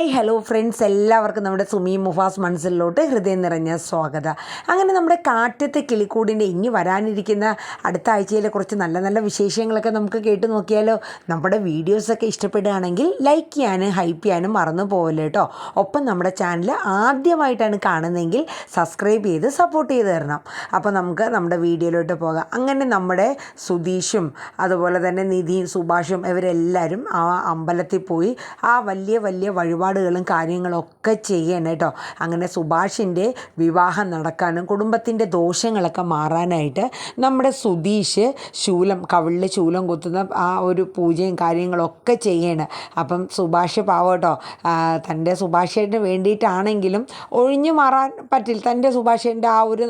Hi hello friends, എല്ലാവർക്കും നമ്മുടെ സുമി മുഫാസ് മനസ്സിലോട്ട് ഹൃദയം നിറഞ്ഞ സ്വാഗതം. അങ്ങനെ നമ്മുടെ കാറ്റത്തെ കിളിക്കൂടിൻ്റെ ഇനി വരാനിരിക്കുന്ന അടുത്ത ആഴ്ചയിലെ കുറച്ച് നല്ല നല്ല വിശേഷങ്ങളൊക്കെ നമുക്ക് കേട്ട് നോക്കിയാലോ. നമ്മുടെ വീഡിയോസൊക്കെ ഇഷ്ടപ്പെടുകയാണെങ്കിൽ ലൈക്ക് ചെയ്യാനും ഹൈപ്പ് ചെയ്യാനും മറന്നു പോകല്ലേ കേട്ടോ. ഒപ്പം നമ്മുടെ ചാനൽ ആദ്യമായിട്ടാണ് കാണുന്നതെങ്കിൽ സബ്സ്ക്രൈബ് ചെയ്ത് സപ്പോർട്ട് ചെയ്ത് തരണം. അപ്പോൾ നമുക്ക് നമ്മുടെ വീഡിയോയിലോട്ട് പോകാം. അങ്ങനെ നമ്മുടെ സുധീഷും അതുപോലെ തന്നെ നിധിയും സുഭാഷും ഇവരെല്ലാവരും ആ അമ്പലത്തിൽ പോയി ആ വലിയ വഴിപാടുകളും കാര്യങ്ങളൊക്കെ ചെയ്യണം കേട്ടോ. അങ്ങനെ സുഭാഷിൻ്റെ വിവാഹം നടക്കാനും കുടുംബത്തിൻ്റെ ദോഷങ്ങളൊക്കെ മാറാനായിട്ട് നമ്മുടെ സുധീഷ് കവിളിൽ ശൂലം കുത്തുന്ന ആ ഒരു പൂജയും കാര്യങ്ങളൊക്കെ ചെയ്യണം. അപ്പം സുഭാഷ് പാവം കേട്ടോ, തൻ്റെ സുഭാഷേന് വേണ്ടിയിട്ടാണെങ്കിലും ഒഴിഞ്ഞു മാറാൻ പറ്റില്ല. തൻ്റെ സുഭാഷേൻ്റെ ആ ഒരു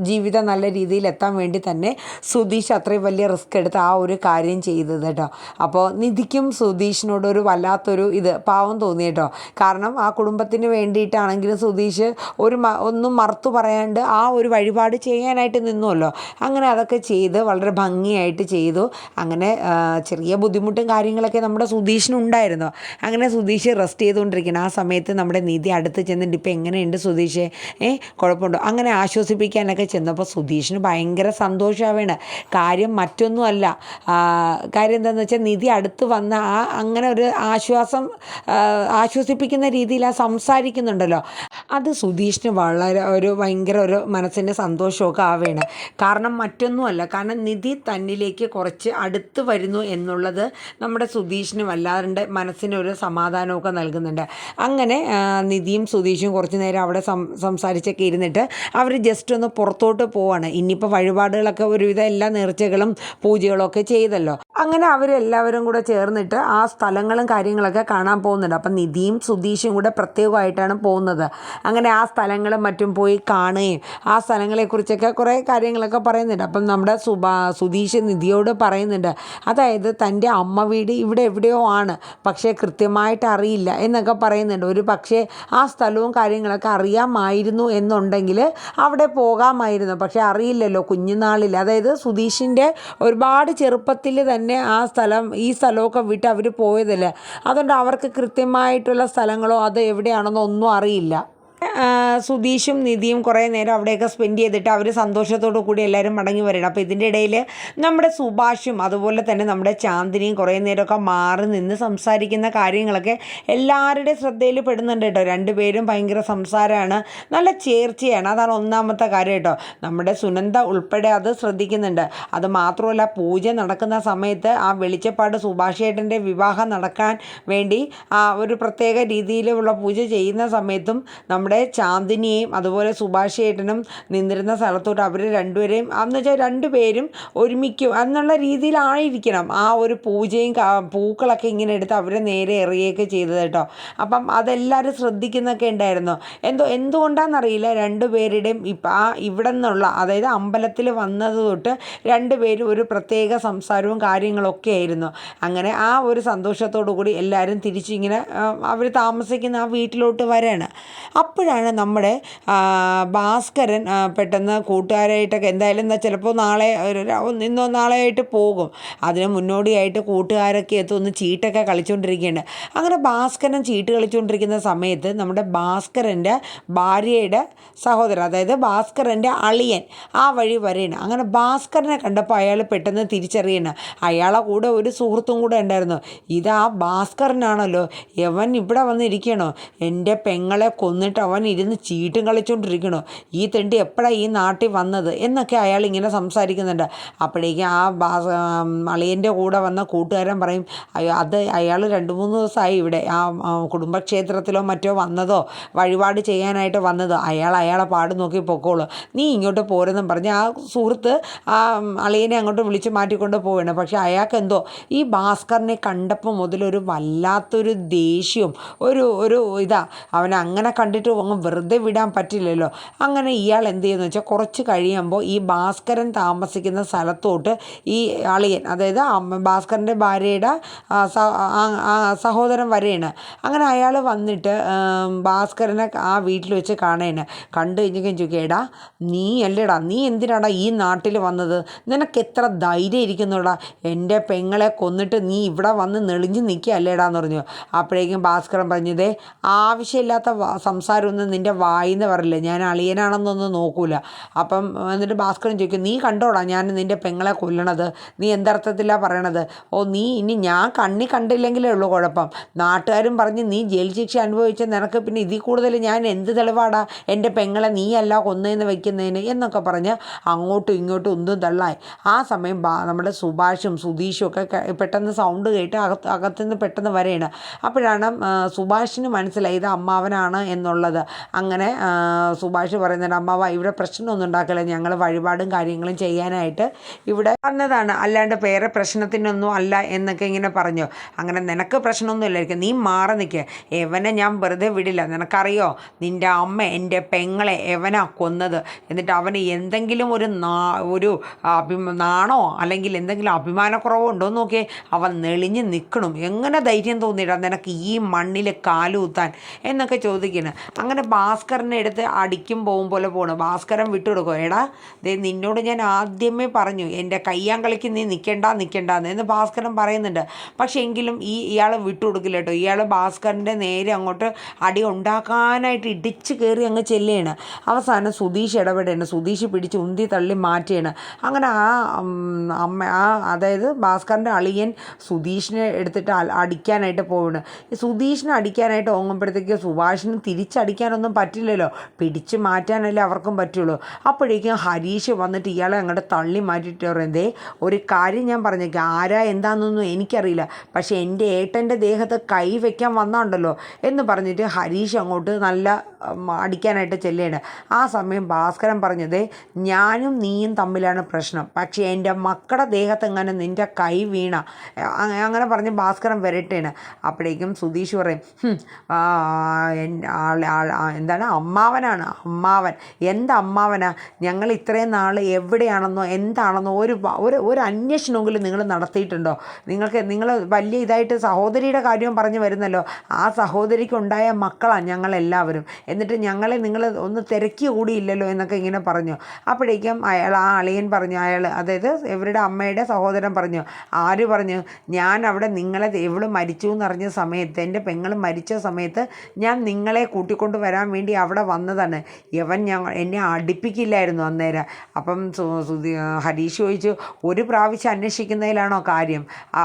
ജീവിതം നല്ല രീതിയിൽ എത്താൻ വേണ്ടി തന്നെ സുധീഷ് അത്രയും വലിയ റിസ്ക് എടുത്ത് ആ ഒരു കാര്യം ചെയ്തത് കേട്ടോ. അപ്പോൾ നിധിക്കും സുധീഷിനോടൊരു വല്ലാത്തൊരു പാവം തോന്നി കേട്ടോ. കാരണം ആ കുടുംബത്തിന് വേണ്ടിയിട്ടാണെങ്കിലും സുധീഷ് ഒന്നും മറുത്തു പറയാണ്ട് ആ ഒരു വഴിപാട് ചെയ്യാനായിട്ട് നിന്നുവല്ലോ. അങ്ങനെ അതൊക്കെ ചെയ്ത് വളരെ ഭംഗിയായിട്ട് ചെയ്തു. അങ്ങനെ ചെറിയ ബുദ്ധിമുട്ടും കാര്യങ്ങളൊക്കെ നമ്മുടെ സുധീഷിനുണ്ടായിരുന്നു. അങ്ങനെ സുധീഷ് റെസ്റ്റ് ചെയ്തുകൊണ്ടിരിക്കണം. ആ സമയത്ത് നമ്മുടെ നിധി അടുത്ത് ചെന്നിട്ട് ഇപ്പം എങ്ങനെയുണ്ട് സുധീഷ്, കുഴപ്പമുണ്ടോ അങ്ങനെ ആശ്വസിപ്പിക്കാനൊക്കെ ചെന്നപ്പോൾ സുധീഷിന് ഭയങ്കര സന്തോഷമാവേണ്. കാര്യം മറ്റൊന്നുമല്ല, കാര്യം എന്താണെന്ന് വെച്ചാൽ നിധി അടുത്ത് വന്ന അങ്ങനെ ഒരു ആശ്വസിപ്പിക്കുന്ന രീതിയിൽ സംസാരിക്കുന്നുണ്ടല്ലോ, അത് സുധീഷിന് വളരെ ഭയങ്കര ഒരു മനസ്സിൻ്റെ സന്തോഷമൊക്കെ ആവുകയാണ്. കാരണം മറ്റൊന്നുമല്ല, കാരണം നിധി തന്നിലേക്ക് കുറച്ച് അടുത്ത് വരുന്നു എന്നുള്ളത് നമ്മുടെ സുധീഷിന് വല്ലാതെ മനസ്സിനൊരു സമാധാനമൊക്കെ നൽകുന്നുണ്ട്. അങ്ങനെ നിധിയും സുധീഷും കുറച്ച് നേരം അവിടെ സംസാരിച്ചൊക്കെ ഇരുന്നിട്ട് അവർ ജസ്റ്റ് ഒന്ന് പുറത്തോട്ട് പോവാണ്. ഇനിയിപ്പോൾ വഴിപാടുകളൊക്കെ ഒരുവിധം എല്ലാ നേർച്ചകളും പൂജകളൊക്കെ ചെയ്തല്ലോ. അങ്ങനെ അവരെല്ലാവരും കൂടെ ചേർന്നിട്ട് ആ സ്ഥലങ്ങളും കാര്യങ്ങളൊക്കെ കാണാൻ പോകുന്നുണ്ട്. അപ്പം നിധിയും സുധീഷും കൂടെ പ്രത്യേകമായിട്ടാണ് പോകുന്നത്. അങ്ങനെ ആ സ്ഥലങ്ങളും മറ്റും പോയി കാണുകയും ആ സ്ഥലങ്ങളെക്കുറിച്ചൊക്കെ കുറേ കാര്യങ്ങളൊക്കെ പറയുന്നുണ്ട്. അപ്പം നമ്മുടെ സുധീഷ് നിധിയോട് പറയുന്നുണ്ട്, അതായത് തൻ്റെ അമ്മ വീട് ഇവിടെ എവിടെയോ ആണ്, പക്ഷേ കൃത്യമായിട്ട് അറിയില്ല എന്നൊക്കെ പറയുന്നുണ്ട്. ഒരു പക്ഷേ ആ സ്ഥലവും കാര്യങ്ങളൊക്കെ അറിയാമായിരുന്നു എന്നുണ്ടെങ്കിൽ അവിടെ പോകാമായിരുന്നു, പക്ഷേ അറിയില്ലല്ലോ കുഞ്ഞുനാളിൽ. അതായത് സുധീഷിൻ്റെ ഒരുപാട് ചെറുപ്പത്തിൽ തന്നെ ഈ സ്ഥലമൊക്കെ വിട്ട് അവർ പോയതല്ലേ. അതുകൊണ്ട് അവർക്ക് കൃത്യമായിട്ടുള്ള സ്ഥലങ്ങളോ അത് എവിടെയാണെന്നോ ഒന്നും അറിയില്ല. സുധീഷും നിധിയും കുറേ നേരം അവിടെയൊക്കെ സ്പെൻഡ് ചെയ്തിട്ട് അവർ സന്തോഷത്തോടു കൂടി എല്ലാവരും മടങ്ങി വരണം. അപ്പോൾ ഇതിൻ്റെ ഇടയിൽ നമ്മുടെ സുഭാഷും അതുപോലെ തന്നെ നമ്മുടെ ചാന്ദിനിയും കുറേ നേരമൊക്കെ മാറി നിന്ന് സംസാരിക്കുന്ന കാര്യങ്ങളൊക്കെ എല്ലാവരുടെയും ശ്രദ്ധയിൽ പെടുന്നുണ്ട് കേട്ടോ. രണ്ടുപേരും ഭയങ്കര സംസാരമാണ്, നല്ല ചേർച്ചയാണ്. അതാണ് ഒന്നാമത്തെ കാര്യം കേട്ടോ. നമ്മുടെ സുനന്ദ ഉൾപ്പെടെ അത് ശ്രദ്ധിക്കുന്നുണ്ട്. അത് മാത്രമല്ല, പൂജ നടക്കുന്ന സമയത്ത് ആ വെളിച്ചപ്പാട് സുഭാഷേട്ടൻ്റെ വിവാഹം നടക്കാൻ വേണ്ടി ഒരു പ്രത്യേക രീതിയിലുള്ള പൂജ ചെയ്യുന്ന സമയത്തും നമ്മുടെ ചാന്ദിനിയെയും അതുപോലെ സുഭാഷേട്ടനും നിന്നിരുന്ന സ്ഥലത്തോട്ട് അവർ രണ്ടുപേരെയും എന്നുവെച്ചാൽ രണ്ടുപേരും ഒരുമിക്കും എന്നുള്ള രീതിയിലായിരിക്കണം ആ ഒരു പൂജയും പൂക്കളൊക്കെ ഇങ്ങനെ എടുത്ത് അവരെ നേരെ എറിയുകയൊക്കെ ചെയ്തത് കേട്ടോ. അപ്പം അതെല്ലാവരും ശ്രദ്ധിക്കുന്നൊക്കെ ഉണ്ടായിരുന്നു. എന്തുകൊണ്ടാണെന്നറിയില്ല, രണ്ടുപേരുടെയും ഇവിടെ നിന്നുള്ള, അതായത് അമ്പലത്തിൽ വന്നത് തൊട്ട് രണ്ടുപേരും ഒരു പ്രത്യേക സംസാരവും കാര്യങ്ങളൊക്കെ ആയിരുന്നു. അങ്ങനെ ആ ഒരു സന്തോഷത്തോടു കൂടി എല്ലാവരും തിരിച്ചിങ്ങനെ അവർ താമസിക്കുന്ന ആ വീട്ടിലോട്ട് വരാണ്. അപ്പോഴാണ് നമ്മുടെ ഭാസ്കരൻ പെട്ടെന്ന് കൂട്ടുകാരായിട്ടൊക്കെ എന്തായാലും ചിലപ്പോൾ നാളെ ആയിട്ട് പോകും. അതിന് മുന്നോടിയായിട്ട് കൂട്ടുകാരൊക്കെ ഒന്ന് ചീട്ടൊക്കെ കളിച്ചുകൊണ്ടിരിക്കുകയാണ്. അങ്ങനെ ഭാസ്കരൻ ചീട്ട് കളിച്ചുകൊണ്ടിരിക്കുന്ന സമയത്ത് നമ്മുടെ ഭാസ്കരൻ്റെ ഭാര്യയുടെ സഹോദരൻ, അതായത് ഭാസ്കരൻ്റെ അളിയൻ ആ വഴി വരെയാണ്. അങ്ങനെ ഭാസ്കരനെ കണ്ടപ്പോൾ അയാൾ പെട്ടെന്ന് തിരിച്ചറിയണം. അയാളെ കൂടെ ഒരു സുഹൃത്തും കൂടെ ഉണ്ടായിരുന്നു. ഇതാ ഭാസ്കരനാണല്ലോ, യവൻ ഇവിടെ വന്നിരിക്കണോ, എൻ്റെ പെങ്ങളെ കൊന്നിട്ട് അവൻ ഇരുന്ന് ചീട്ടും കളിച്ചുകൊണ്ടിരിക്കണോ, ഈ തെണ്ടി എപ്പോഴാണ് ഈ നാട്ടിൽ വന്നത് എന്നൊക്കെ അയാൾ ഇങ്ങനെ സംസാരിക്കുന്നുണ്ട്. അപ്പോഴേക്കും അളിയൻ്റെ കൂടെ വന്ന കൂട്ടുകാരൻ പറയും, അത് അയാൾ 2-3 ദിവസമായി ഇവിടെ കുടുംബക്ഷേത്രത്തിലോ മറ്റോ വന്നതോ വഴിപാട് ചെയ്യാനായിട്ട് വന്നതോ, അയാളെ പാട് നോക്കി പൊക്കോളൂ, നീ ഇങ്ങോട്ട് പോരെന്നും പറഞ്ഞ് ആ സുഹൃത്ത് ആ അളിയനെ അങ്ങോട്ട് വിളിച്ച് മാറ്റിക്കൊണ്ട് പോവുകയാണ്. പക്ഷേ അയാൾക്കെന്തോ ഈ ഭാസ്കറിനെ കണ്ടപ്പോൾ മുതലൊരു വല്ലാത്തൊരു ദേഷ്യവും അവൻ അങ്ങനെ കണ്ടിട്ട് അങ്ങ് വെറുതെ വിടാൻ പറ്റില്ലല്ലോ. അങ്ങനെ ഇയാൾ എന്ത് ചെയ്യുന്നു വെച്ചാൽ കുറച്ച് കഴിയുമ്പോൾ ഈ ഭാസ്കരൻ താമസിക്കുന്ന സ്ഥലത്തോട്ട് ഈ അളിയൻ, അതായത് ഭാസ്കരൻ്റെ ഭാര്യയുടെ സഹോദരൻ വരെയാണ്. അങ്ങനെ അയാൾ വന്നിട്ട് ഭാസ്കരനെ ആ വീട്ടിൽ വെച്ച് കാണേണ്. കണ്ടു കഴിഞ്ഞൊക്കെ ചോദിക്കുക, എടാ നീ അല്ലേടാ, നീ എന്തിനാടാ ഈ നാട്ടിൽ വന്നത്? നിനക്ക് എത്ര ധൈര്യം ഇരിക്കുന്നുടാ? എൻ്റെ പെങ്ങളെ കൊന്നിട്ട് നീ ഇവിടെ വന്ന് നെളിഞ്ഞ് നിൽക്കുക അല്ലേടാന്ന് പറഞ്ഞു. അപ്പോഴേക്കും ഭാസ്കരൻ പറഞ്ഞതേ, ആവശ്യമില്ലാത്ത സംസാരമൊന്നും നിൻ്റെ വായിന്ന് പറയില്ല, ഞാൻ അളിയനാണെന്നൊന്നും നോക്കൂല. അപ്പം എന്നിട്ട് ഭാസ്കരൻ ചോദിക്കും, നീ കണ്ടോടാ ഞാൻ നിൻ്റെ പെങ്ങളെ കൊല്ലണത്? നീ എന്തർത്ഥത്തിലാണ് പറയണത്? ഓ, നീ ഇനി ഞാൻ കണ്ടില്ലെങ്കിലേ ഉള്ളൂ കുഴപ്പം. നാട്ടുകാരും പറഞ്ഞ് നീ ജയിൽ ശിക്ഷ അനുഭവിച്ച നിനക്ക് പിന്നെ ഇതിൽ കൂടുതൽ ഞാൻ എന്ത് തെളിവാടാ എൻ്റെ പെങ്ങളെ നീയല്ല കൊന്നതെന്ന് വെക്കുന്നതിന് എന്നൊക്കെ പറഞ്ഞ് അങ്ങോട്ടും ഇങ്ങോട്ടും ഒന്നും തള്ളായി. ആ സമയം നമ്മുടെ സുഭാഷും സുധീഷും ഒക്കെ പെട്ടെന്ന് സൗണ്ട് കേട്ട് അകത്തുനിന്ന് പെട്ടെന്ന് വരെയാണ്. അപ്പോഴാണ് സുഭാഷിന് മനസ്സിലായി ഇത് അമ്മാവനാണ് എന്നുള്ളത്. അങ്ങനെ സുഭാഷ് പറയുന്നുണ്ട്, അമ്മാവ ഇവിടെ പ്രശ്നമൊന്നും ഉണ്ടാക്കില്ല, ഞങ്ങൾ വഴിപാടും കാര്യങ്ങളും ചെയ്യാനായിട്ട് ഇവിടെ വന്നതാണ്, അല്ലാണ്ട് വേറെ പ്രശ്നത്തിനൊന്നും അല്ല എന്നൊക്കെ ഇങ്ങനെ പറഞ്ഞു. അങ്ങനെ നിനക്ക് പ്രശ്നമൊന്നും ഇല്ലായിരിക്കും, നീ മാറി നിൽക്കുക, എവനെ ഞാൻ വെറുതെ വിടില്ല. നിനക്കറിയോ നിൻ്റെ അമ്മ എൻ്റെ പെങ്ങളെ എവനാ കൊന്നത്? എന്നിട്ട് അവന് എന്തെങ്കിലും ഒരു നാണോ അല്ലെങ്കിൽ എന്തെങ്കിലും അഭിമാനക്കുറവോ ഉണ്ടോ എന്ന് നോക്കിയേ, അവൻ നെളിഞ്ഞ് നിൽക്കണം. എങ്ങനെ ധൈര്യം തോന്നിയിട്ടാ നിനക്ക് ഈ മണ്ണിൽ കാലുകുത്താൻ എന്നൊക്കെ ചോദിക്കുന്നു. അങ്ങനെ ഭാസ്കരനെ എടുത്ത് അടിക്കും പോലെ പോകണം. ഭാസ്കരൻ വിട്ടുകൊടുക്കും. എടാ ദേ നിന്നോട് ഞാൻ ആദ്യമേ പറഞ്ഞു എൻ്റെ കയ്യാങ്കളിക്ക് നീ നിൽക്കണ്ടെന്ന് എന്ന് ഭാസ്കരൻ പറയുന്നുണ്ട്. പക്ഷേ എങ്കിലും ഇയാൾ വിട്ടുകൊടുക്കില്ല കേട്ടോ. ഇയാൾ ഭാസ്കരൻ്റെ നേരെ അങ്ങോട്ട് അടി ഉണ്ടാക്കാനായിട്ട് ഇടിച്ച് കയറി അങ്ങ് ചെല്ലുകയാണ്. അവസാനം സുധീഷ് ഇടപെടുകയാണ്. സുധീഷ് പിടിച്ച് ഉന്തി തള്ളി മാറ്റുകയാണ്. അങ്ങനെ അതായത് ഭാസ്കരൻ്റെ അളിയൻ സുധീഷിനെ എടുത്തിട്ട് അടിക്കാനായിട്ട് പോവുകയാണ്. ഈ സുധീഷിനെ അടിക്കാനായിട്ട് ഓങ്ങുമ്പോഴത്തേക്ക് സുഭാഷിന് തിരിച്ചടിക്കാനൊന്നും പറ്റില്ലല്ലോ, പിടിച്ച് മാറ്റാനല്ലേ അവർക്കും പറ്റുള്ളൂ. അപ്പോഴേക്കും ഹരീഷ് വന്നിട്ട് ഇയാളെ അങ്ങോട്ട് തള്ളി മാറ്റിയിട്ട് പറയുന്നതേ, ഒരു കാര്യം ഞാൻ പറഞ്ഞേക്കാം, ആരാ എന്താണെന്നൊന്നും എനിക്കറിയില്ല, പക്ഷേ എൻ്റെ ഏട്ടൻ്റെ ദേഹത്ത് കൈ വയ്ക്കാൻ വന്നാണ്ടല്ലോ എന്ന് പറഞ്ഞിട്ട് ഹരീഷ് അങ്ങോട്ട് നല്ല അടിക്കാനായിട്ട് ചെല്ലുകയാണ്. ആ സമയം ഭാസ്കരൻ പറഞ്ഞത്, ഞാനും നീയും തമ്മിലാണ് പ്രശ്നം, പക്ഷേ എൻ്റെ മക്കളുടെ ദേഹത്ത് എങ്ങനെ നിൻ്റെ കൈ വീണ അങ്ങനെ പറഞ്ഞ് ഭാസ്കരൻ വരട്ടേണ്. അപ്പോഴേക്കും സുധീഷ് പറയും, എന്താണ് അമ്മാവനാണ്, അമ്മാവൻ എന്തമ്മാവനാ? ഞങ്ങൾ ഇത്രയും നാൾ എവിടെയാണെന്നോ എന്താണെന്നോ ഒരു അന്വേഷണമെങ്കിലും നിങ്ങൾ നടത്തിയിട്ടുണ്ടോ? നിങ്ങൾ വലിയ ഇതായിട്ട് സഹോദരിയുടെ കാര്യവും പറഞ്ഞു വരുന്നല്ലോ, ആ സഹോദരിക്ക് ഉണ്ടായ മക്കളാണ് ഞങ്ങളെല്ലാവരും, എന്നിട്ട് ഞങ്ങളെ നിങ്ങൾ ഒന്ന് തിരക്കി കൂടിയില്ലല്ലോ എന്നൊക്കെ ഇങ്ങനെ പറഞ്ഞു. അപ്പോഴേക്കും ആ അളിയൻ പറഞ്ഞു, അതായത് ഇവരുടെ അമ്മയുടെ സഹോദരൻ പറഞ്ഞു, ആര് പറഞ്ഞു? ഞാൻ അവിടെ നിങ്ങളെ എവള് മരിച്ചു എന്നറിഞ്ഞ സമയത്ത്, എൻ്റെ പെങ്ങൾ മരിച്ച സമയത്ത് ഞാൻ നിങ്ങളെ കൂട്ടിക്കൊണ്ട് വരാൻ വേണ്ടി അവിടെ വന്നതാണ്. എന്നെ അടുപ്പിക്കില്ലായിരുന്നു അന്നേരം. അപ്പം ഹരീഷ് ചോദിച്ചു, ഒരു പ്രാവശ്യം അന്വേഷിക്കുന്നതിലാണോ കാര്യം?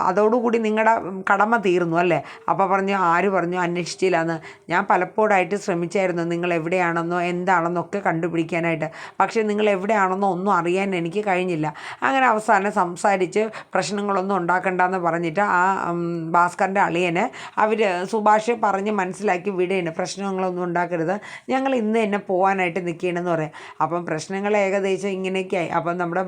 അതോടുകൂടി നിങ്ങളുടെ കടമ തീർന്നു അല്ലേ? അപ്പോൾ പറഞ്ഞു, ആര് പറഞ്ഞു അന്വേഷിച്ചില്ലാന്ന്? ഞാൻ പലപ്പോഴായിട്ട് ശ്രമിച്ചായിരുന്നു നിങ്ങൾ എവിടെയാണെന്നോ എന്താണെന്നോ ഒക്കെ കണ്ടുപിടിക്കാനായിട്ട്, പക്ഷേ നിങ്ങൾ എവിടെയാണെന്നോ ഒന്നും അറിയാൻ എനിക്ക് കഴിഞ്ഞില്ല. അങ്ങനെ അവസാനം സംസാരിച്ച് പ്രശ്നങ്ങളൊന്നും ഉണ്ടാക്കണ്ടെന്ന് പറഞ്ഞിട്ട് ആ ഭാസ്കരൻ്റെ അളിയന് സുഭാഷ് പറഞ്ഞ് മനസ്സിലാക്കി വിടുകയാണ്. പ്രശ്നങ്ങളൊന്നും ഉണ്ടാക്കരുത്, ഞങ്ങൾ ഇന്ന് തന്നെ പോകാനായിട്ട് നിൽക്കുകയാണെന്ന് പറയും. അപ്പം പ്രശ്നങ്ങൾ ഏകദേശം ഇങ്ങനെയൊക്കെയായി. അപ്പം നമ്മുടെ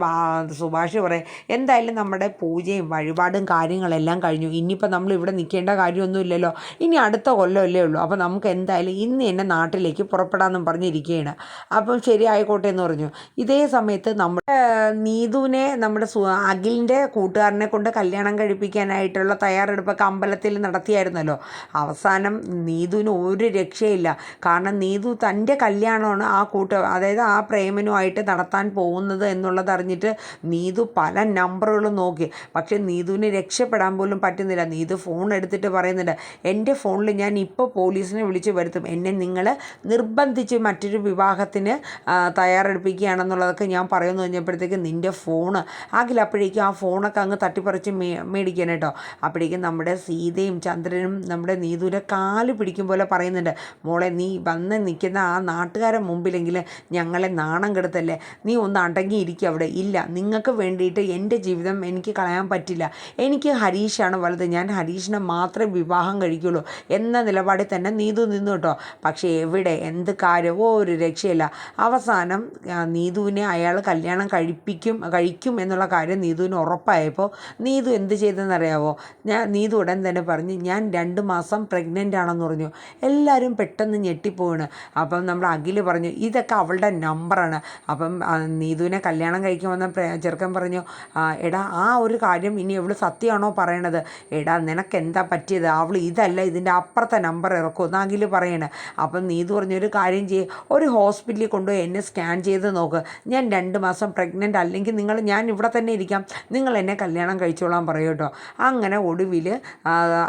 സുഭാഷ് പറയും, എന്തായാലും നമ്മുടെ പൂജയും വഴിപാടും കാര്യങ്ങളെല്ലാം കഴിഞ്ഞു, ഇനിയിപ്പോൾ നമ്മൾ ഇവിടെ നിൽക്കേണ്ട കാര്യമൊന്നുമില്ലല്ലോ, ഇനി അടുത്ത കൊല്ലമല്ലേ ഉള്ളൂ, അപ്പോൾ നമുക്ക് എന്തായാലും ഇന്ന് തന്നെ നാട്ടിലേക്ക് പുറപ്പെടാമെന്നും പറഞ്ഞിരിക്കുകയാണ്. അപ്പം ശരി ആയിക്കോട്ടെ എന്ന് പറഞ്ഞു. ഇതേ സമയത്ത് നമ്മുടെ നീതുവിനെ നമ്മുടെ അഖിലിൻ്റെ കൂട്ടുകാരനെ കൊണ്ട് കല്യാണം കഴിപ്പിക്കാനായിട്ടുള്ള തയ്യാറെടുപ്പൊക്കെ അമ്പലത്തിൽ നടത്തിയായിരുന്നല്ലോ. അവസാനം നീതുവിന് ഒരു രക്ഷയില്ല. കാരണം നീതു തൻ്റെ കല്യാണമാണ് അതായത് ആ പ്രേമനുമായിട്ട് നടത്താൻ പോകുന്നത് എന്നുള്ളത് അറിഞ്ഞിട്ട് നീതു പല നമ്പറുകളും നോക്കി, പക്ഷേ നീതുവിന് രക്ഷപ്പെടാൻ പോലും പറ്റുന്നില്ല. നീതു ഫോൺ എടുത്തിട്ട് പറയുന്നുണ്ട്, എൻ്റെ ഫോണിൽ ഞാൻ ഇപ്പോൾ പോലീസിനെ വിളിച്ച് വരുത്തും, എന്നെ നിങ്ങൾ നിർബന്ധിച്ച് മറ്റൊരു വിവാഹത്തിന് തയ്യാറെടുപ്പിക്കുകയാണെന്നുള്ളതൊക്കെ ഞാൻ പറയുമെന്ന് കഴിഞ്ഞപ്പോഴത്തേക്ക് നിൻ്റെ ഫോണ് അപ്പോഴേക്കും ആ ഫോണൊക്കെ അങ്ങ് തട്ടിപ്പറിച്ച് മേടിക്കാൻ കേട്ടോ. അപ്പോഴേക്കും നമ്മുടെ സീതയും ചന്ദ്രനും നമ്മുടെ നീതുവിൻ്റെ കാല് പിടിക്കും പോലെ പറയുന്നുണ്ട്, മോളെ നീ വന്ന് നിൽക്കുന്ന ആ നാട്ടുകാരുടെ മുമ്പിലെങ്കിലും ഞങ്ങളെ നാണം കെടുത്തല്ലേ, നീ ഒന്ന് അടങ്ങിയിരിക്കുക അവിടെ. ഇല്ല, നിങ്ങൾക്ക് വേണ്ടിയിട്ട് എൻ്റെ ജീവിതം എനിക്ക് കളയാൻ പറ്റില്ല, എനിക്ക് ഹരീഷാണ് വലുത്, ഞാൻ ഹരീഷിനെ മാത്രമേ വിവാഹം കഴിക്കുള്ളൂ എന്ന നിലപാടിൽ തന്നെ നീതു നിന്നു കേട്ടോ. പക്ഷേ എവിടെ എന്ത് കാര്യമോ ഒരു രക്ഷയില്ല. അവസാനം നീതുവിനെ അയാൾ കല്യാണം കഴിക്കും എന്നുള്ള കാര്യം നീതുവിന് ഉറപ്പായപ്പോൾ നീതു എന്ത് ചെയ്തെന്നറിയാവോ? നീതു ഉടൻ തന്നെ പറഞ്ഞ്, ഞാൻ 2 മാസം പ്രഗ്നൻ്റ് ആണെന്ന് പറഞ്ഞു. എല്ലാവരും പെട്ടെന്ന് ഞെട്ടിപ്പോവാണ്. അപ്പം നമ്മുടെ അഖിൽ പറഞ്ഞു ഇതൊക്കെ അവളുടെ നമ്പറാണ്. അപ്പം നീതുവിനെ കല്യാണം കഴിക്കാൻ വന്ന ചെറുക്കൻ പറഞ്ഞു, എടാ ആ ഒരു കാര്യം ഇനി അവൾ സത്യമാണോ പറയണത്? എടാ നിനക്കെന്താ പറ്റിയത്? അവൾ ഇതല്ല ഇതിൻ്റെ അപ്പുറത്തെ നമ്പർ ഇറക്കുമെന്ന് അഖിൽ പറയണേ. അപ്പം നീതു പറഞ്ഞൊരു കാര്യം ചെയ്യും, ഒരു ഹോസ്പിറ്റലിൽ കൊണ്ടുപോയി എന്നെ സ്കാൻ ചെയ്ത് നോക്ക്, ഞാൻ 2 മാസം പ്രഗ്നൻ്റ് അല്ലെങ്കിൽ ഞാൻ ഇവിടെ തന്നെ ഇരിക്കാം, നിങ്ങൾ എന്നെ കല്യാണം കഴിച്ചോളാൻ പറയും കേട്ടോ. അങ്ങനെ ഒടുവിൽ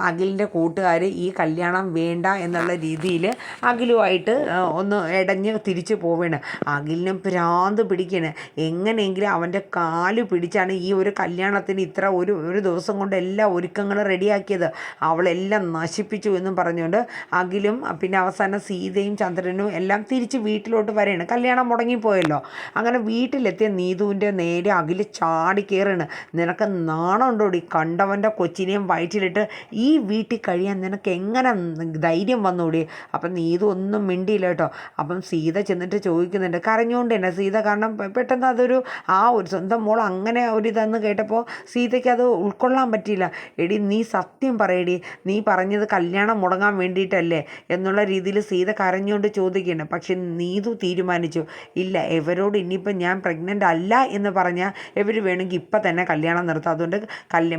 അഖിലിൻ്റെ കൂട്ടുകാർ ഈ കല്യാണം വേണ്ട എന്നുള്ള രീതിയിൽ അഖിലുമായിട്ട് ഒന്ന് ഇടഞ്ഞ് തിരിച്ചു പോവുകയാണ്. അഖിലിനും ഭ്രാന്ത് പിടിക്കുകയാണ്. എങ്ങനെയെങ്കിലും അവൻ്റെ കാല് പിടിച്ചാണ് ഈ ഒരു കല്യാണത്തിന് ഇത്ര ഒരു ദിവസം കൊണ്ട് എല്ലാ ഒരുക്കങ്ങളും റെഡിയാക്കിയത്, അവളെല്ലാം നശിപ്പിച്ചു എന്നും പറഞ്ഞുകൊണ്ട് അഖിലും പിന്നെ അവസാനം സീതയും ചന്ദ്രനും എല്ലാം തിരിച്ച് വീട്ടിലോട്ട് വരെയാണ്. കല്യാണം മുടങ്ങിപ്പോയല്ലോ. അങ്ങനെ വീട്ടിലെത്തിയ നീതുവിൻ്റെ നേരെ അഖിൽ ചാടി കയറാണ്. നിനക്ക് നാണമുണ്ടോടി? കണ്ടവൻ്റെ കൊച്ചിനെയും വയറ്റിലിട്ട് ഈ വീട്ടിൽ കഴിയാൻ നിനക്ക് എങ്ങനെ ധൈര്യം വന്നോടി? അപ്പം നീതു ഒന്നും മിണ്ടിയില്ല കേട്ടോ. അപ്പം സീത ചെന്നിട്ട് ചോദിക്കുന്നുണ്ട്, കരഞ്ഞുകൊണ്ട് തന്നെ സീത. കാരണം പെട്ടെന്ന് അതൊരു ഒരു സ്വന്തം മോൾ അങ്ങനെ ഒരിതെന്ന് കേട്ടപ്പോൾ സീതയ്ക്ക് അത് ഉൾക്കൊള്ളാൻ പറ്റിയില്ല. എടി നീ സത്യം പറയടി, നീ പറഞ്ഞത് കല്യാണം മുടങ്ങാൻ വേണ്ടിയിട്ടല്ലേ എന്നുള്ള രീതിയിൽ സീത കരഞ്ഞുകൊണ്ട് ചോദിക്കുകയാണ്. പക്ഷെ നീതു തീരുമാനിച്ചു, ഇല്ല ഇവരോട് ഇനിയിപ്പോൾ ഞാൻ പ്രഗ്നൻ്റ് അല്ല എന്ന് പറഞ്ഞാൽ ഇവർ വേണമെങ്കിൽ ഇപ്പം തന്നെ കല്യാണം നിർത്തും, അതുകൊണ്ട്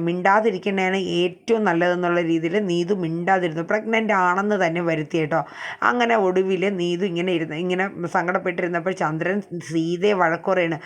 മിണ്ടാതിരിക്കുന്നതാണ് ഏറ്റവും നല്ലതെന്നുള്ള രീതിയിൽ നീതു മിണ്ടാതിരുന്നു. പ്രഗ്നൻ്റ് ആണെന്ന് തന്നെ വരുത്തി കേട്ടോ. അങ്ങനെ ഒടുവിൽ നീതു ഇങ്ങനെ സങ്കടപ്പെട്ടിരുന്നപ്പോൾ ചന്ദ്രൻ സീതയെ വഴക്കുറയാണ്.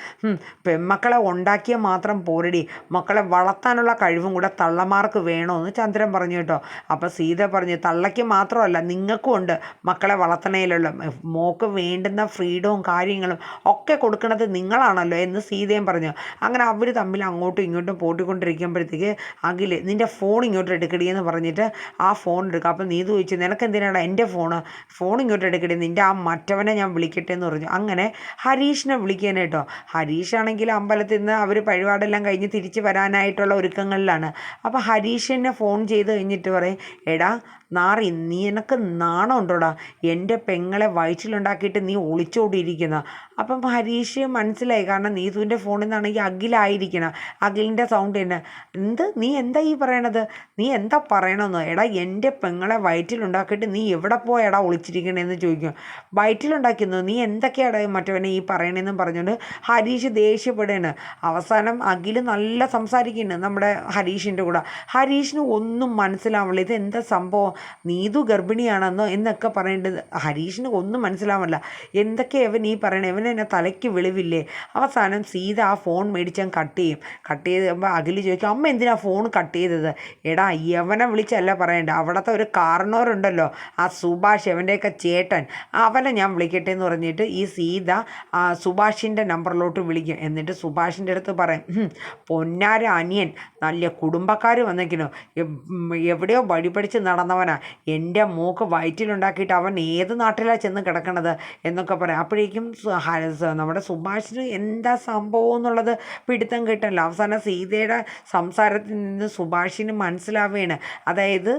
പെൺമക്കളെ ഉണ്ടാക്കിയാൽ മാത്രം പോരടി, മക്കളെ വളർത്താനുള്ള കഴിവും കൂടെ തള്ളമാർക്ക് വേണമെന്ന് ചന്ദ്രൻ പറഞ്ഞു കേട്ടോ. അപ്പോൾ സീത പറഞ്ഞു, തള്ളയ്ക്ക് മാത്രമല്ല നിങ്ങൾക്കും ഉണ്ട് മക്കളെ വളർത്തണേലുള്ള, മോക്ക് വേണ്ടുന്ന ഫ്രീഡവും കാര്യങ്ങളും ഒക്കെ കൊടുക്കുന്നത് നിങ്ങളാണല്ലോ എന്ന് സീതയും പറഞ്ഞു. അങ്ങനെ അവർ തമ്മിൽ അങ്ങോട്ടും ഇങ്ങോട്ടും പോട്ടിക്കൊണ്ടിരിക്കുമ്പോഴത്തേക്ക് അഖിൽ നിൻ്റെ ഫോൺ ഇങ്ങോട്ട് എടുക്കടി എന്ന് പറഞ്ഞിട്ട് ആ ഫോൺ എടുക്കുക. അപ്പോൾ നീതു ചോദിച്ചു, നിനക്ക് എന്തിനാണ് എൻ്റെ ഫോൺ ഇങ്ങോട്ട് എടുക്കടി, നിൻ്റെ ആ മറ്റവനെ ഞാൻ വിളിക്കട്ടെ എന്ന് പറഞ്ഞു. അങ്ങനെ ഹരീഷിനെ വിളിക്കാനായിട്ടോ. ഹരീഷാണെങ്കിൽ അമ്പലത്തിൽ നിന്ന് അവർ പരിപാടിയെല്ലാം കഴിഞ്ഞ് തിരിച്ച് വരാനായിട്ടുള്ള ഒരുക്കങ്ങളിലാണ്. അപ്പോൾ ഹരീഷിനെ ഫോൺ ചെയ്ത് കഴിഞ്ഞിട്ട് പറയും, എടാ നാറി, നീ എനക്ക് നാണം ഉണ്ടോടാ? എൻ്റെ പെങ്ങളെ വയറ്റിലുണ്ടാക്കിയിട്ട് നീ ഒളിച്ചോടിയിരിക്കുന്ന. അപ്പം ഹരീഷ് മനസ്സിലായി, കാരണം നീതുവിൻ്റെ ഫോണിൽ നിന്നാണെങ്കിൽ അഖിലായിരിക്കണം. അഖിലിൻ്റെ സൗണ്ട് തന്നെ, നീ എന്താ ഈ പറയണത്? നീ എന്താ പറയണമെന്ന്? എടാ എൻ്റെ പെങ്ങളെ വയറ്റിലുണ്ടാക്കിയിട്ട് നീ എവിടെ പോയടാ ഒളിച്ചിരിക്കണേന്ന് ചോദിക്കും. വയറ്റിലുണ്ടാക്കുന്നു, നീ എന്തൊക്കെയാടാ മറ്റവനെ ഈ പറയണേന്നും പറഞ്ഞുകൊണ്ട് ഹരീഷ് ദേഷ്യപ്പെടുകയാണ്. അവസാനം അഖിൽ നല്ല സംസാരിക്കുന്നുണ്ട് നമ്മുടെ ഹരീഷിൻ്റെ കൂടെ. ഹരീഷിന് ഒന്നും മനസ്സിലാവില്ല, ഇത് എന്താ സംഭവം, നീതു ഗർഭിണിയാണെന്നോ എന്നൊക്കെ പറയേണ്ടത് ഹരീഷിന് ഒന്നും മനസ്സിലാവില്ല. എന്തൊക്കെ അവൻ ഈ പറയണേ, അവൻ എന്നെ തലയ്ക്ക് വെളിവില്ലേ? അവസാനം സീത ആ ഫോൺ മേടിച്ചാൽ കട്ട് ചെയ്യുമ്പോൾ അഖിൽ ചോദിക്കും, അമ്മ എന്തിനാ ഫോൺ കട്ട് ചെയ്തത്? എടാ യവനെ വിളിച്ചല്ല പറയണ്ട, അവിടുത്തെ ഒരു കാരണവരുണ്ടല്ലോ ആ സുഭാഷ്, അവൻ്റെയൊക്കെ ചേട്ടൻ, അവനെ ഞാൻ വിളിക്കട്ടെ എന്ന് പറഞ്ഞിട്ട് ഈ സീത സുഭാഷിൻ്റെ നമ്പറിലോട്ട് വിളിക്കും. എന്നിട്ട് സുഭാഷിൻ്റെ അടുത്ത് പറയും, പൊന്നാര അനിയൻ, നല്ല കുടുംബക്കാർ വന്നേക്കിനോ, എവിടെയോ വഴി പഠിച്ച് നടന്നവനാ, എൻ്റെ മോക്ക് വയറ്റിലുണ്ടാക്കിയിട്ട് അവൻ ഏത് നാട്ടിലാണ് ചെന്ന് കിടക്കണത് എന്നൊക്കെ പറയാം. അപ്പോഴേക്കും നമ്മുടെ സുഭാഷിന് എന്താ സംഭവം എന്നുള്ളത് പിടുത്തം കിട്ടല്ലോ. അവസാനം സീതയുടെ സംസാരത്തിൽ നിന്ന് സുഭാഷിന് മനസ്സിലാവുകയാണ്, അതായത്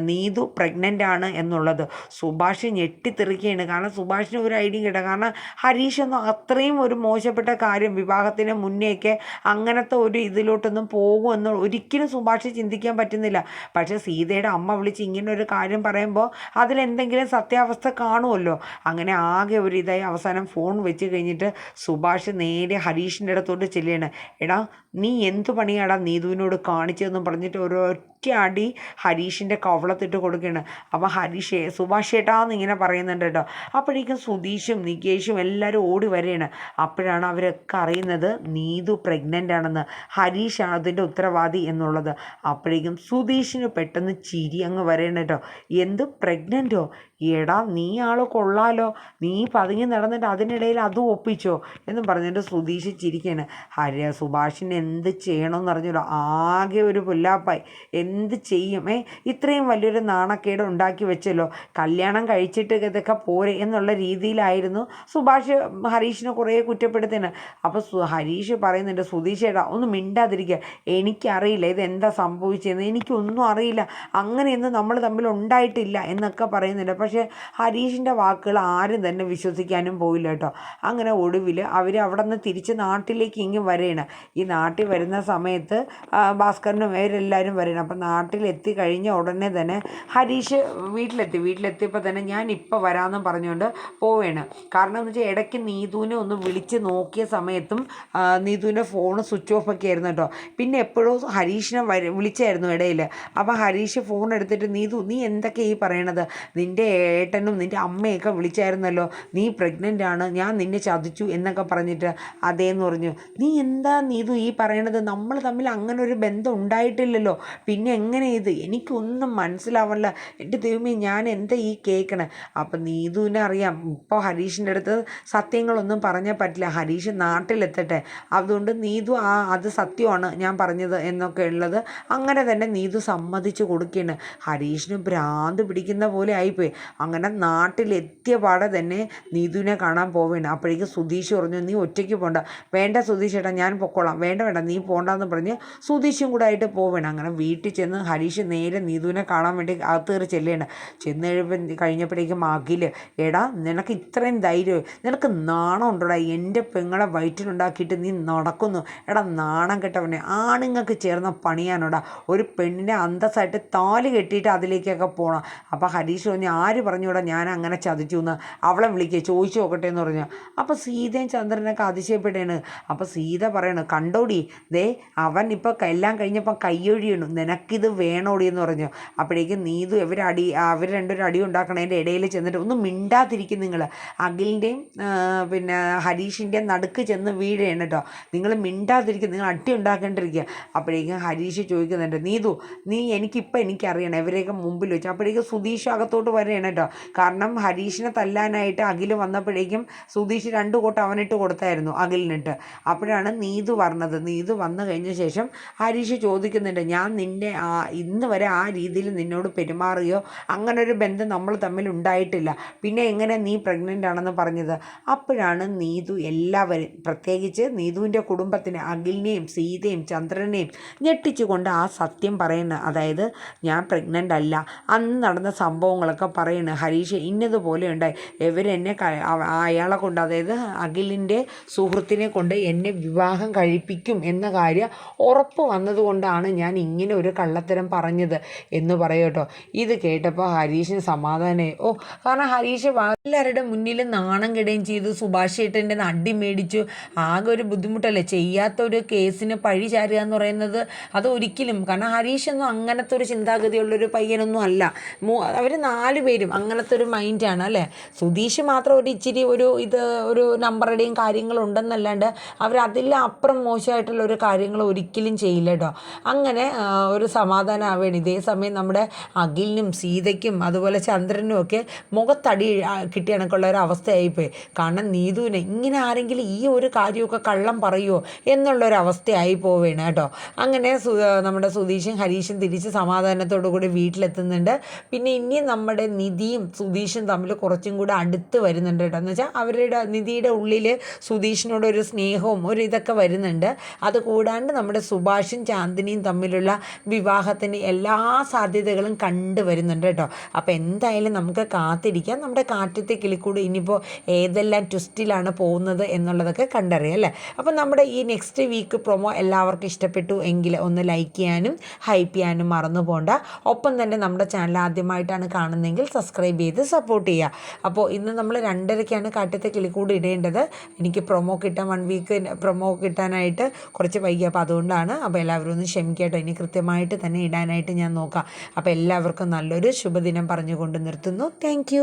നീതു പ്രഗ്നൻ്റ് ആണ് എന്നുള്ളത്. സുഭാഷ് ഞെട്ടിത്തെറിക്കുകയാണ്. കാരണം സുഭാഷിന് ഒരു ഐഡിയ കിട്ടുക, കാരണം ഹരീഷ് ഒന്നും അത്രയും ഒരു മോശപ്പെട്ട കാര്യം വിവാഹത്തിന് മുന്നേയൊക്കെ അങ്ങനത്തെ ഒരു ഇതിലോട്ടൊന്നും പോകുമെന്ന് ഒരിക്കലും സുഭാഷ് ചിന്തിക്കാൻ പറ്റുന്നില്ല. പക്ഷേ സീതയുടെ അമ്മ വിളിച്ച് ഇങ്ങനെ ഒരു കാര്യം പറയുമ്പോൾ അതിലെന്തെങ്കിലും സത്യാവസ്ഥ കാണുമല്ലോ. അങ്ങനെ ആകെ ഒരു ഇതായി അവസാനം ഫോൺ വെച്ച് കഴിഞ്ഞിട്ട് സുഭാഷ് നേരെ ഹരീഷിൻ്റെ അടുത്തോട്ട് ചെല്ലുകയാണ്. എടാ നീ എന്ത് പണിയാടാ നീതുവിനോട് കാണിച്ചതെന്നും പറഞ്ഞിട്ട് ഒരൊറ്റ അടി ഹരീഷിൻ്റെ കവളത്തിട്ട് കൊടുക്കുകയാണ്. അപ്പോൾ സുഭാഷ് ഏട്ടാന്ന് ഇങ്ങനെ പറയുന്നുണ്ട് കേട്ടോ. അപ്പോഴേക്കും സുധീഷും നികേഷും എല്ലാവരും ഓടി വരികയാണ്. അപ്പോഴാണ് അവരൊക്കെ അറിയുന്നത് നീതു പ്രഗ്നൻ്റ് ആണെന്ന്, ഹരീഷാണ് അതിൻ്റെ ഉത്തരവാദി എന്നുള്ളത്. അപ്പോഴേക്കും സുധീഷിന് പെട്ടെന്ന് ചിരി അങ്ങ് വരേണ്ട കേട്ടോ. എന്ത് പ്രഗ്നൻ്റോ? എടാ നീ ആൾ കൊള്ളാലോ, നീ പതുങ്ങി നടന്നിട്ട് അതിനിടയിൽ അതും ഒപ്പിച്ചോ എന്നും പറഞ്ഞിട്ട് സുധീഷ് ചിരിക്കുകയാണ്. സുഭാഷിന് എന്ത് ചെയ്യണമെന്ന് അറിഞ്ഞല്ലോ, ആകെ ഒരു പുല്ലാപ്പായി. എന്ത് ചെയ്യും? ഇത്രയും വലിയൊരു നാണക്കേട് ഉണ്ടാക്കി വെച്ചല്ലോ, കല്യാണം കഴിച്ചിട്ട് ഇതൊക്കെ പോരെ എന്നുള്ള രീതിയിലായിരുന്നു സുഭാഷ് ഹരീഷിനെ കുറേ കുറ്റപ്പെടുത്തുന്നത്. അപ്പോൾ ഹരീഷ് പറയുന്നുണ്ട്, സുധീഷ് ഏട്ടാ ഒന്ന് മിണ്ടാതിരിക്കുക, എനിക്കറിയില്ല ഇതെന്താ സംഭവിച്ചതെന്ന്, എനിക്കൊന്നും അറിയില്ല, അങ്ങനെയൊന്നും നമ്മൾ തമ്മിൽ ഉണ്ടായിട്ടില്ല എന്നൊക്കെ പറയുന്നുണ്ട്. പക്ഷേ പക്ഷേ ഹരീഷിൻ്റെ വാക്കുകൾ ആരും തന്നെ വിശ്വസിക്കാനും പോയില്ല കേട്ടോ. അങ്ങനെ ഒടുവിൽ അവർ അവിടെ നിന്ന് തിരിച്ച് നാട്ടിലേക്ക് ഇങ്ങ് വരികയാണ്. ഈ നാട്ടിൽ വരുന്ന സമയത്ത് ഭാസ്കരനും ഇവരെല്ലാവരും വരികയാണ്. അപ്പം നാട്ടിലെത്തി കഴിഞ്ഞ ഉടനെ തന്നെ ഹരീഷ് വീട്ടിലെത്തിയപ്പോൾ തന്നെ ഞാൻ ഇപ്പോൾ വരാമെന്നും പറഞ്ഞുകൊണ്ട് പോവുകയാണ്. കാരണം എന്ന് വെച്ചാൽ ഇടയ്ക്ക് നീതുവിനെ ഒന്ന് വിളിച്ച് നോക്കിയ സമയത്തും നീതുവിൻ്റെ ഫോൺ സ്വിച്ച് ഓഫ് ഒക്കെ ആയിരുന്നു കേട്ടോ. പിന്നെ എപ്പോഴും ഹരീഷിനെ വിളിച്ചായിരുന്നു ഇടയിൽ. അപ്പോൾ ഹരീഷ് ഫോൺ എടുത്തിട്ട് നീ എന്തൊക്കെയാണ് ഈ പറയണത്, നിൻ്റെ ഏട്ടനും നിൻ്റെ അമ്മയൊക്കെ വിളിച്ചായിരുന്നല്ലോ, നീ പ്രഗ്നൻ്റ് ആണ്, ഞാൻ നിന്നെ ചതിച്ചു എന്നൊക്കെ പറഞ്ഞിട്ട്. അതേന്ന് പറഞ്ഞു. നീ എന്താ നീതു ഈ പറയണത്, നമ്മൾ തമ്മിൽ അങ്ങനെ ഒരു ബന്ധം ഉണ്ടായിട്ടില്ലല്ലോ, പിന്നെ എങ്ങനെ ഇത്, എനിക്കൊന്നും മനസ്സിലാവല്ല, എൻ്റെ ദൈവമേ ഞാൻ എന്താ ഈ കേൾക്കണേ. അപ്പം നീതുവിനെ അറിയാം ഇപ്പോൾ ഹരീഷിൻ്റെ അടുത്ത് സത്യങ്ങളൊന്നും പറഞ്ഞാൽ പറ്റില്ല, ഹരീഷ് നാട്ടിലെത്തട്ടെ, അതുകൊണ്ട് നീതു അത് സത്യമാണ് ഞാൻ പറഞ്ഞത് എന്നൊക്കെ ഉള്ളത് അങ്ങനെ തന്നെ നീതു സമ്മതിച്ചു കൊടുക്കുകയാണ്. ഹരീഷിന് ഭ്രാന്ത് പിടിക്കുന്ന പോലെ ആയിപ്പോയി. അങ്ങനെ നാട്ടിലെത്തിയ പാടെ തന്നെ നീതുവിനെ കാണാൻ പോവുകയാണ്. അപ്പോഴേക്കും സുധീഷ് പറഞ്ഞു, നീ ഒറ്റയ്ക്ക് പോകണ്ട. വേണ്ട സുധീഷ് ഏട്ടാ, ഞാൻ പൊക്കോളാം, വേണ്ട നീ പോകണ്ടെന്ന് പറഞ്ഞ് സുധീഷും കൂടെ ആയിട്ട് പോവുകയാണ്. അങ്ങനെ വീട്ടിൽ ചെന്ന് ഹരീഷ് നേരെ നീതുവിനെ കാണാൻ വേണ്ടി അകത്ത് കയറി ചെല്ലുകയാണ്. ചെന്ന് കഴിഞ്ഞപ്പോഴേക്കും അഖിൽ, എടാ നിനക്ക് ഇത്രയും ധൈര്യം, നിനക്ക് നാണം ഉണ്ടോടാ, എൻ്റെ പെങ്ങളെ വയറ്റിലുണ്ടാക്കിയിട്ട് നീ നടക്കുന്നു, എടാ നാണം കെട്ടവനെ, ആണുങ്ങൾക്ക് ചേർന്ന പണിയാനോടാ, ഒരു പെണ്ണിനെ അന്തസ്സായിട്ട് താലി കെട്ടിയിട്ട് അതിലേക്കൊക്കെ പോകണം. അപ്പോൾ ഹരീഷ് പറഞ്ഞു, ആര് പറഞ്ഞൂടാ ഞാൻ അങ്ങനെ ചതിച്ചു എന്ന്, അവളെ വിളിക്കുക ചോദിച്ചു നോക്കട്ടെ എന്ന് പറഞ്ഞു. അപ്പോൾ സീതയും ചന്ദ്രനൊക്കെ അതിശയപ്പെടുകയാണ്. അപ്പോൾ സീത പറയണു, കണ്ടോടി ദേ അവൻ ഇപ്പോൾ എല്ലാം കഴിഞ്ഞപ്പോൾ കയ്യൊഴിയണു, നിനക്കിത് വേണോടി എന്ന് പറഞ്ഞു. അപ്പോഴേക്കും നീതു അവർ രണ്ടൊരു അടി ഉണ്ടാക്കണതിൻ്റെ ഇടയിൽ ചെന്നിട്ട് ഒന്നും മിണ്ടാതിരിക്കും നിങ്ങൾ, അഖിലിൻ്റെയും പിന്നെ ഹരീഷിൻ്റെയും നടുക്ക് ചെന്ന് വീഴുകയാണ് കേട്ടോ, നിങ്ങൾ മിണ്ടാതിരിക്കും, നിങ്ങൾ അടി ഉണ്ടാക്കേണ്ടിരിക്കുക. അപ്പോഴേക്കും ഹരീഷ് ചോദിക്കുന്നുണ്ട്, നീ എനിക്കറിയണം ഇവരെയൊക്കെ മുമ്പിൽ വെച്ച്. അപ്പോഴേക്കും സുധീഷ് അകത്തോട്ട് വരികയാണ് കേട്ടോ. കാരണം ഹരീഷിനെ തല്ലാനായിട്ട് അഖിൽ വന്നപ്പോഴേക്കും സുധീഷ് 2 കോട്ട് അവനിട്ട് കൊടുത്തായിരുന്നു അഖിലിനിട്ട്. അപ്പോഴാണ് നീതു പറഞ്ഞത്. നീതു വന്നു കഴിഞ്ഞ ശേഷം ഹരീഷ് ചോദിക്കുന്നുണ്ട്, ഞാൻ നിന്നെ ഇന്ന് വരെ ആ രീതിയിൽ നിന്നോട് പെരുമാറുകയോ അങ്ങനൊരു ബന്ധം നമ്മൾ തമ്മിൽ ഉണ്ടായിട്ടില്ല, പിന്നെ എങ്ങനെ നീ പ്രഗ്നൻ്റ് ആണെന്ന് പറഞ്ഞത്. അപ്പോഴാണ് നീതു എല്ലാവരും, പ്രത്യേകിച്ച് നീതുവിൻ്റെ കുടുംബത്തിന് അഖിലിനെയും സീതയും ചന്ദ്രനെയും ഞെട്ടിച്ചുകൊണ്ട് ആ സത്യം പറയുന്നത്. അതായത് ഞാൻ പ്രഗ്നൻ്റ് അല്ല, അന്ന് നടന്ന സംഭവങ്ങളൊക്കെ പറയുന്നത്, ഹരീഷ് ഇന്നതുപോലെ ഉണ്ടായി, ഇവരെന്നെ അയാളെ കൊണ്ട്, അതായത് അഖിലിൻ്റെ സുഹൃത്തിനെ കൊണ്ട് എന്നെ വിവാഹം കഴിപ്പിക്കും എന്ന കാര്യം ഉറപ്പ് വന്നതുകൊണ്ടാണ് ഞാൻ ഇങ്ങനെ ഒരു കള്ളത്തരം പറഞ്ഞത് എന്ന് പറയൂട്ടോ. ഇത് കേട്ടപ്പോൾ ഹരീഷിന് സമാധാനമായി. കാരണം ഹരീഷ് എല്ലാവരുടെ മുന്നിൽ നാണം കെടുകയും ചെയ്തു, സുഭാഷ് ഏട്ടൻ്റെ അടി മേടിച്ചു, ആകെ ഒരു ബുദ്ധിമുട്ടല്ലേ, ചെയ്യാത്ത ഒരു കേസിന് പഴി ചാരുക എന്ന് പറയുന്നത് അത് ഒരിക്കലും, കാരണം ഹരീഷൊന്നും അങ്ങനത്തെ ഒരു ചിന്താഗതിയുള്ളൊരു പയ്യനൊന്നും അല്ല. അവർ 4 പേരും അങ്ങനത്തെ ഒരു മൈൻഡാണ് അല്ലേ. സുധീഷ് മാത്രം ഒരു ഇച്ചിരി ഒരു നമ്പറുടെയും കാര്യങ്ങളുണ്ടെന്നല്ലാണ്ട് അവരതിലും അപ്പുറം മോശമായിട്ടുള്ള ഒരു കാര്യങ്ങൾ ഒരിക്കലും ചെയ്യില്ല കേട്ടോ. അങ്ങനെ ഒരു സമാധാനം ആവുകയാണ്. ഇതേ സമയം നമ്മുടെ അഖിലിനും സീതയ്ക്കും അതുപോലെ ചന്ദ്രനും ഒക്കെ മുഖത്തടി കിട്ടിയ കണക്കുള്ള ഒരു അവസ്ഥയായിപ്പോയി. കാരണം നീതുവിനെ ഇങ്ങനെ ആരെങ്കിലും ഈ ഒരു കാര്യമൊക്കെ കള്ളം പറയുമോ എന്നുള്ളൊരവസ്ഥയായി പോവുകയാണ് കേട്ടോ. അങ്ങനെ നമ്മുടെ സുധീഷും ഹരീഷും തിരിച്ച് സമാധാനത്തോടു കൂടി വീട്ടിലെത്തുന്നുണ്ട്. പിന്നെ ഇനി നമ്മുടെ നിധിയും സുധീഷും തമ്മിൽ കുറച്ചും കൂടെ അടുത്ത് വരുന്നുണ്ട് കേട്ടോ. എന്ന് വെച്ചാൽ അവരുടെ നിധിയുടെ ഉള്ളിൽ സുധീഷിനോടൊരു സ്നേഹവും ഒരു ഇതൊക്കെ വരുന്നുണ്ട്. അതുകൂടാണ്ട് നമ്മുടെ സുഭാഷും ചാന്ദിനിയും തമ്മിലുള്ള വിവാഹത്തിന് എല്ലാ സാധ്യതകളും കണ്ടുവരുന്നുണ്ട് കേട്ടോ. അപ്പോൾ എന്തായാലും നമുക്ക് കാത്തിരിക്കാം. നമ്മുടെ കാറ്റത്തെ കിളിക്കൂട് ഇനിയിപ്പോൾ ഏതെല്ലാം ട്വിസ്റ്റിലാണ് പോകുന്നത് എന്നുള്ളതൊക്കെ കണ്ടറിയാം അല്ലേ. അപ്പോൾ നമ്മുടെ ഈ നെക്സ്റ്റ് വീക്ക് പ്രൊമോ എല്ലാവർക്കും ഇഷ്ടപ്പെട്ടു എങ്കിൽ ഒന്ന് ലൈക്ക് ചെയ്യാനും ഹൈപ്പ് ചെയ്യാനും മറന്നു പോകണ്ട. ഒപ്പം തന്നെ നമ്മുടെ ചാനൽ ആദ്യമായിട്ടാണ് കാണുന്നതെങ്കിൽ സബ്സ്ക്രൈബ് ചെയ്ത് സപ്പോർട്ട് ചെയ്യുക. അപ്പോൾ ഇന്ന് നമ്മൾ 2:30-ക്കാണ് കാറ്റത്തെ കിളിക്കൂട് ഇടേണ്ടത്. എനിക്ക് പ്രൊമോ കിട്ടാൻ 1 വീക്ക് പ്രൊമോ കിട്ടാനായിട്ട് കുറച്ച് വൈകി, അപ്പോൾ അതുകൊണ്ടാണ്. അപ്പോൾ എല്ലാവരും ഒന്ന് ക്ഷമിക്കട്ടോ, ഇനി കൃത്യമായിട്ട് തന്നെ ഇടാനായിട്ട് ഞാൻ നോക്കാം. അപ്പോൾ എല്ലാവർക്കും നല്ലൊരു ശുഭദിനം പറഞ്ഞുകൊണ്ട് നിർത്തുന്നു. താങ്ക്